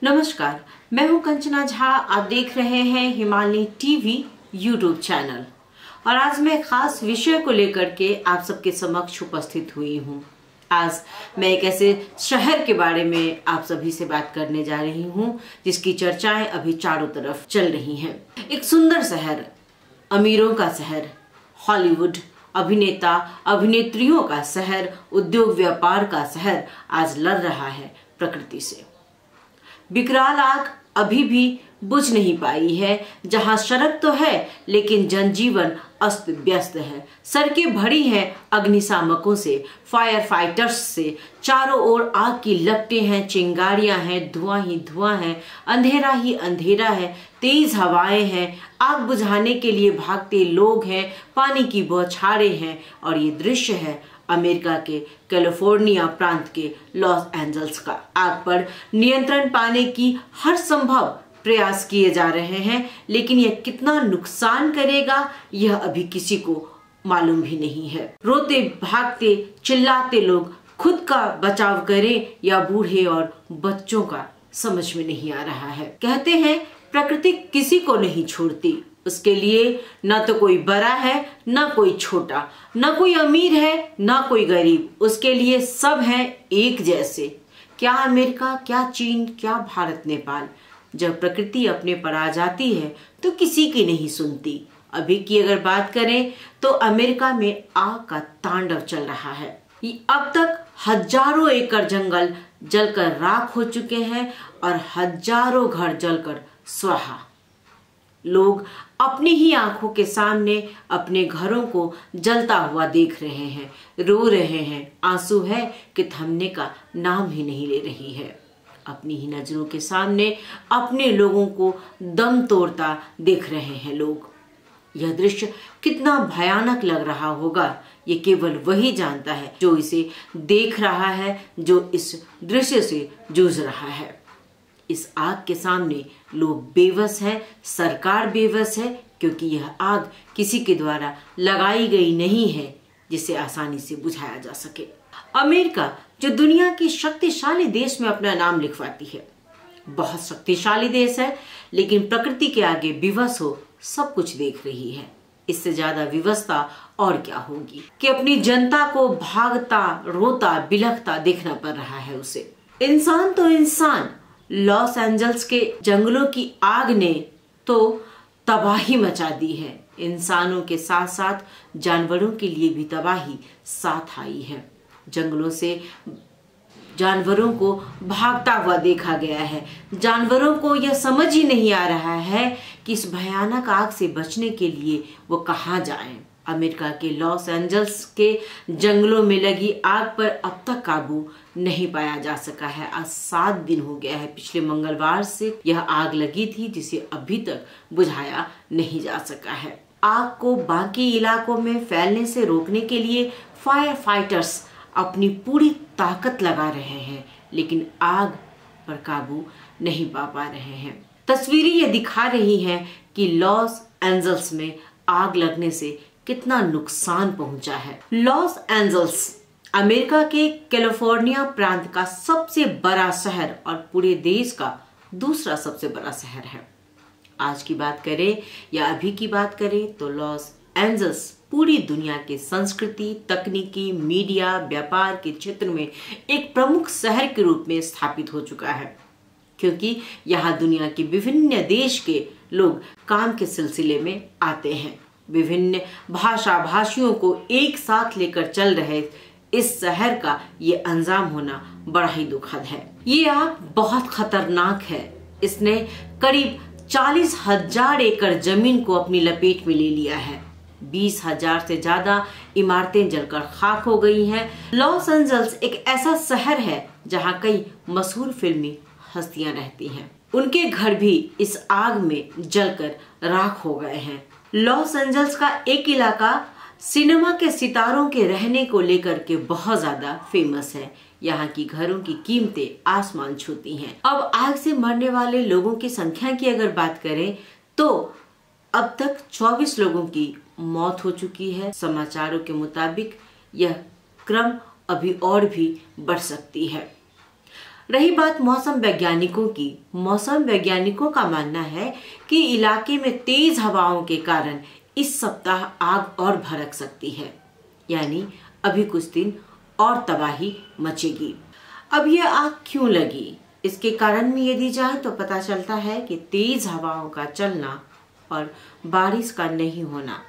नमस्कार, मैं हूं कंचना झा। आप देख रहे हैं हिमालय टीवी यूट्यूब चैनल और आज मैं खास विषय को लेकर के आप सबके समक्ष उपस्थित हुई हूं। आज मैं एक ऐसे शहर के बारे में आप सभी से बात करने जा रही हूं जिसकी चर्चाएं अभी चारों तरफ चल रही हैं। एक सुंदर शहर, अमीरों का शहर, हॉलीवुड अभिनेता अभिनेत्रियों का शहर, उद्योग व्यापार का शहर आज लड़ रहा है प्रकृति से। विकराल आग अभी भी बुझ नहीं पाई है। जहां सड़क तो है लेकिन जनजीवन अस्त व्यस्त है। सड़कें भरी हैं अग्निशामकों से, फायर फाइटर्स से। चारों ओर आग की लपटें हैं, चिंगारियां हैं, धुआं ही धुआं है, अंधेरा ही अंधेरा है, तेज हवाएं हैं, आग बुझाने के लिए भागते लोग हैं, पानी की बौछारें हैं। और ये दृश्य है अमेरिका के कैलिफोर्निया प्रांत के लॉस एंजल्स का। आग पर नियंत्रण पाने की हर संभव प्रयास किए जा रहे हैं, लेकिन यह कितना नुकसान करेगा यह अभी किसी को मालूम भी नहीं है। रोते भागते चिल्लाते लोग खुद का बचाव करें या बूढ़े और बच्चों का समझ में नहीं आ रहा है। कहते हैं प्रकृति किसी को नहीं छोड़ती, उसके लिए न तो कोई बड़ा है न कोई छोटा, न कोई अमीर है न कोई गरीब, उसके लिए सब हैं एक जैसे। क्या अमेरिका, क्या चीन, क्या भारत, नेपाल। जब प्रकृति अपने पर आ जाती है तो किसी की नहीं सुनती। अभी की अगर बात करें तो अमेरिका में आग का तांडव चल रहा है। अब तक हजारों एकड़ जंगल जलकर राख हो चुके हैं और हजारों घर जलकर स्वाहा। लोग अपनी ही आंखों के सामने अपने घरों को जलता हुआ देख रहे हैं, रो रहे हैं। आंसू है कि थमने का नाम ही नहीं ले रही है। अपनी ही नजरों के सामने अपने लोगों को दम तोड़ता देख रहे हैं लोग। यह दृश्य कितना भयानक लग रहा होगा ये केवल वही जानता है जो इसे देख रहा है, जो इस दृश्य से जूझ रहा है। इस आग के सामने लोग बेबस हैं, सरकार बेबस है, क्योंकि यह आग किसी के द्वारा लगाई गई नहीं है जिसे आसानी से बुझाया जा सके। अमेरिका जो दुनिया के शक्तिशाली देश में अपना नाम लिखवाती है, बहुत शक्तिशाली देश है, लेकिन प्रकृति के आगे विवश हो सब कुछ देख रही है। इससे ज्यादा विवशता और क्या होगी कि अपनी जनता को भागता रोता बिलखता देखना पड़ रहा है उसे। इंसान तो इंसान, लॉस एंजल्स के जंगलों की आग ने तो तबाही मचा दी है। इंसानों के साथ साथ जानवरों के लिए भी तबाही साथ आई है। जंगलों से जानवरों को भागता हुआ देखा गया है। जानवरों को यह समझ ही नहीं आ रहा है कि इस भयानक आग से बचने के लिए वो कहाँ जाएं। अमेरिका के लॉस एंजल्स के जंगलों में लगी आग पर अब तक काबू नहीं पाया जा सका है। आज 7 दिन हो गया है, पिछले मंगलवार से यह आग लगी थी जिसे अभी तक बुझाया नहीं जा सका है। आग को बाकी इलाकों में फैलने से रोकने के लिए फायर फाइटर्स अपनी पूरी ताकत लगा रहे हैं, लेकिन आग पर काबू नहीं पा रहे हैं। तस्वीरें ये दिखा रही हैं कि लॉस एंजल्स में आग लगने से कितना नुकसान पहुंचा है। लॉस एंजल्स अमेरिका के कैलिफोर्निया प्रांत का सबसे बड़ा शहर और पूरे देश का दूसरा सबसे बड़ा शहर है। आज की बात करें या अभी की बात करें तो लॉस एंजल्स पूरी दुनिया के संस्कृति, तकनीकी, मीडिया, व्यापार के क्षेत्र में एक प्रमुख शहर के रूप में स्थापित हो चुका है, क्योंकि यहाँ दुनिया के विभिन्न देश के लोग काम के सिलसिले में आते हैं। विभिन्न भाषा भाषियों को एक साथ लेकर चल रहे इस शहर का ये अंजाम होना बड़ा ही दुखद है। ये आग बहुत खतरनाक है। इसने करीब 40,000 एकड़ जमीन को अपनी लपेट में ले लिया है। 20,000 से ज्यादा इमारतें जलकर खाक हो गई हैं। लॉस एंजल्स एक ऐसा शहर है जहां कई मशहूर फिल्मी हस्तियां रहती हैं। उनके घर भी इस आग में जलकर राख हो गए हैं। लॉस एंजल्स का एक इलाका सिनेमा के सितारों के रहने को लेकर के बहुत ज्यादा फेमस है। यहाँ की घरों की कीमतें आसमान छूती हैं। अब आग से मरने वाले लोगों की संख्या की अगर बात करें तो अब तक 24 लोगों की मौत हो चुकी है। समाचारों के मुताबिक यह क्रम अभी और भी बढ़ सकती है। रही बात मौसम वैज्ञानिकों की, मौसम वैज्ञानिकों का मानना है कि इलाके में तेज हवाओं के कारण इस सप्ताह आग और भड़क सकती है, यानी अभी कुछ दिन और तबाही मचेगी। अब यह आग क्यों लगी, इसके कारण में यदि जाए तो पता चलता है कि तेज हवाओं का चलना और बारिश का नहीं होना,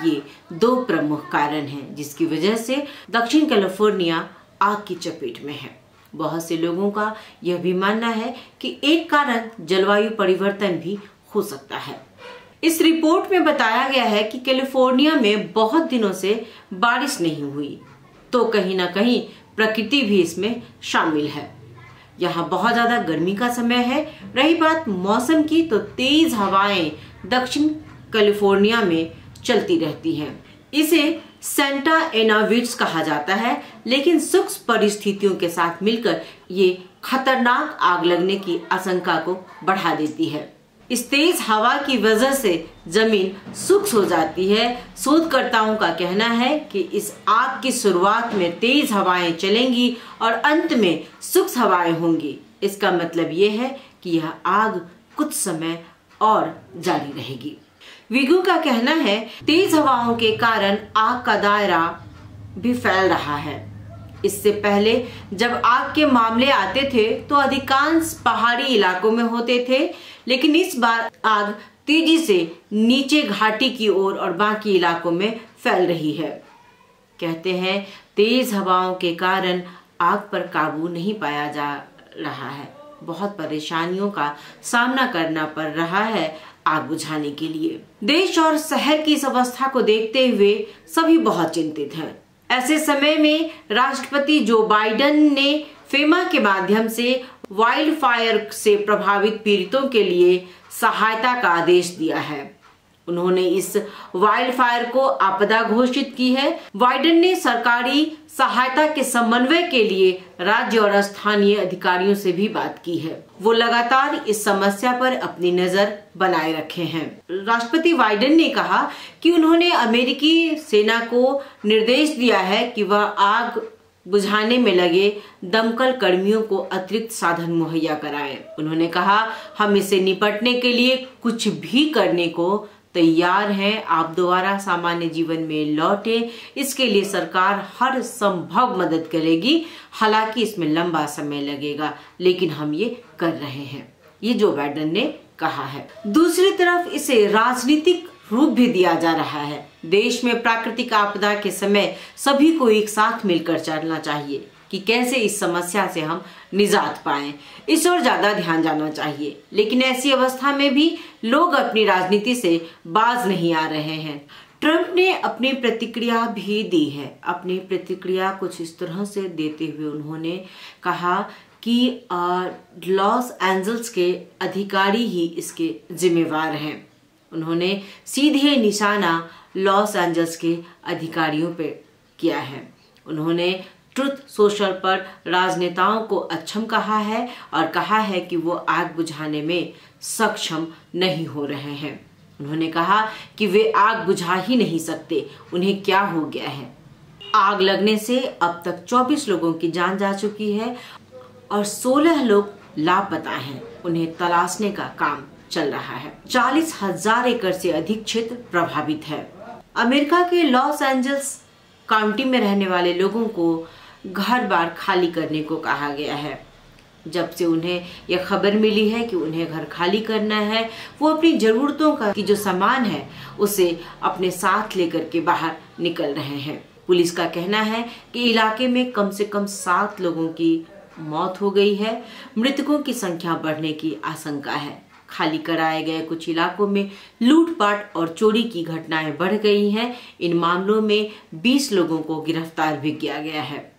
ये दो प्रमुख कारण हैं जिसकी वजह से दक्षिण कैलिफोर्निया आग की चपेट में है। बहुत से लोगों का यह भी मानना है कि एक कारण जलवायु परिवर्तन भी हो सकता है। इस रिपोर्ट में बताया गया है कि कैलिफोर्निया में बहुत दिनों से बारिश नहीं हुई, तो कहीं ना कहीं प्रकृति भी इसमें शामिल है। यहाँ बहुत ज्यादा गर्मी का समय है। रही बात मौसम की, तो तेज हवाएं दक्षिण कैलिफोर्निया में चलती रहती हैं। इसे सेंटा एना विंड्स कहा जाता है, लेकिन सूक्ष्म परिस्थितियों के साथ मिलकर ये खतरनाक आग लगने की आशंका को बढ़ा देती है। इस तेज हवा की वजह से जमीन शुष्क हो जाती है। शोधकर्ताओं का कहना है कि इस आग की शुरुआत में तेज हवाएं चलेंगी और अंत में शुष्क हवाएं होंगी। इसका मतलब ये है कि यह आग कुछ समय और जारी रहेगी। विगु का कहना है तेज हवाओं के कारण आग का दायरा भी फैल रहा है। इससे पहले जब आग के मामले आते थे तो अधिकांश पहाड़ी इलाकों में होते थे, लेकिन इस बार आग तेजी से नीचे घाटी की ओर और बाकी इलाकों में फैल रही है। कहते हैं तेज हवाओं के कारण आग पर काबू नहीं पाया जा रहा है। बहुत परेशानियों का सामना करना पड़ रहा है आग बुझाने के लिए। देश और शहर की इस अवस्था को देखते हुए सभी बहुत चिंतित हैं। ऐसे समय में राष्ट्रपति जो बाइडेन ने फेमा के माध्यम से वाइल्ड फायर से प्रभावित पीड़ितों के लिए सहायता का आदेश दिया है। उन्होंने इस वाइल्ड फायर को आपदा घोषित की है। बाइडेन ने सरकारी सहायता के समन्वय के लिए राज्य और स्थानीय अधिकारियों से भी बात की है। वो लगातार इस समस्या पर अपनी नजर बनाए रखे हैं। राष्ट्रपति बाइडेन ने कहा कि उन्होंने अमेरिकी सेना को निर्देश दिया है कि वह आग बुझाने में लगे दमकल कर्मियों को अतिरिक्त साधन मुहैया कराएं। उन्होंने कहा, हम इसे निपटने के लिए कुछ भी करने को तैयार हैं। आप दोबारा सामान्य जीवन में लौटे, इसके लिए सरकार हर संभव मदद करेगी। हालांकि इसमें लंबा समय लगेगा, लेकिन हम ये कर रहे हैं, ये जो बाइडेन ने कहा है। दूसरी तरफ इसे राजनीतिक रूप भी दिया जा रहा है। देश में प्राकृतिक आपदा के समय सभी को एक साथ मिलकर चलना चाहिए कि कैसे इस समस्या से हम निजात पाएं। इस ओर ज्यादा ध्यान जाना चाहिए, लेकिन ऐसी अवस्था में भी लोग अपनी राजनीति से बाज नहीं आ रहे हैं। ट्रंप ने अपनी प्रतिक्रिया भी दी है। अपनी प्रतिक्रिया कुछ इस तरह से देते हुए उन्होंने कहा कि लॉस एंजल्स के अधिकारी ही इसके जिम्मेवार हैं। उन्होंने सीधे निशाना लॉस एंजल्स के अधिकारियों पर किया है। उन्होंने ट्रुथ सोशल पर राजनेताओं को अक्षम कहा है और कहा है कि वो आग बुझाने में सक्षम नहीं हो रहे हैं। उन्होंने कहा कि वे आग बुझा ही नहीं सकते, उन्हें क्या हो गया है। आग लगने से अब तक 24 लोगों की जान जा चुकी है और 16 लोग लापता हैं। उन्हें तलाशने का काम चल रहा है। 40,000 एकड़ से अधिक क्षेत्र प्रभावित है। अमेरिका के लॉस एंजल्स काउंटी में रहने वाले लोगों को घर बार खाली करने को कहा गया है। जब से उन्हें यह खबर मिली है कि उन्हें घर खाली करना है, वो अपनी जरूरतों का जो सामान है उसे अपने साथ लेकर के बाहर निकल रहे हैं। पुलिस का कहना है कि इलाके में कम से कम 7 लोगों की मौत हो गई है। मृतकों की संख्या बढ़ने की आशंका है। खाली कराए गए कुछ इलाकों में लूटपाट और चोरी की घटनाएं बढ़ गई हैं। इन मामलों में 20 लोगों को गिरफ्तार भी किया गया है।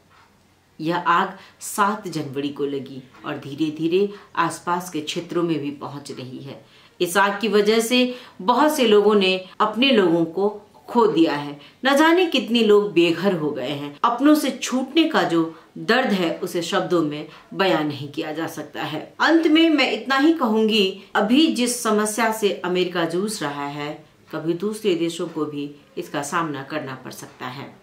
यह आग 7 जनवरी को लगी और धीरे धीरे आसपास के क्षेत्रों में भी पहुंच रही है। इस आग की वजह से बहुत से लोगों ने अपने लोगों को खो दिया है। न जाने कितने लोग बेघर हो गए हैं। अपनों से छूटने का जो दर्द है उसे शब्दों में बयान नहीं किया जा सकता है। अंत में मैं इतना ही कहूंगी, अभी जिस समस्या से अमेरिका जूझ रहा है, कभी दूसरे देशों को भी इसका सामना करना पड़ सकता है,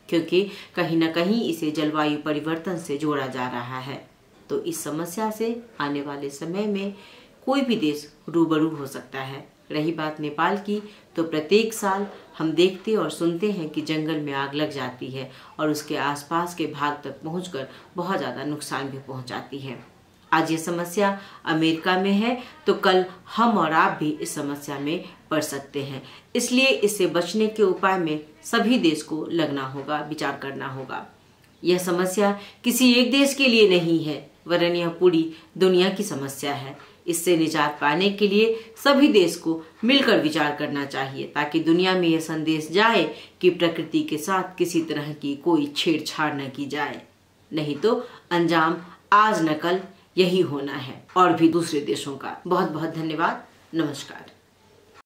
क्योंकि कहीं न कहीं इसे जलवायु परिवर्तन से जोड़ा जा रहा है। तो इस समस्या से आने वाले समय में कोई भी देश रूबरू हो सकता है। रही बात नेपाल की, तो प्रत्येक साल हम देखते और सुनते हैं कि जंगल में आग लग जाती है और उसके आसपास के भाग तक पहुंचकर बहुत ज़्यादा नुकसान भी पहुंचाती है। आज ये समस्या अमेरिका में है तो कल हम और आप भी इस समस्या में पड़ सकते हैं। इसलिए इससे बचने के उपाय में सभी देश को लगना होगा, विचार करना होगा। यह समस्या किसी एक देश के लिए नहीं है, वरन यह पूरी दुनिया की समस्या है। इससे निजात पाने के लिए सभी देश को मिलकर विचार करना चाहिए, ताकि दुनिया में यह संदेश जाए कि प्रकृति के साथ किसी तरह की कोई छेड़छाड़ न की जाए, नहीं तो अंजाम आज न कल यही होना है और भी दूसरे देशों का। बहुत बहुत धन्यवाद। नमस्कार।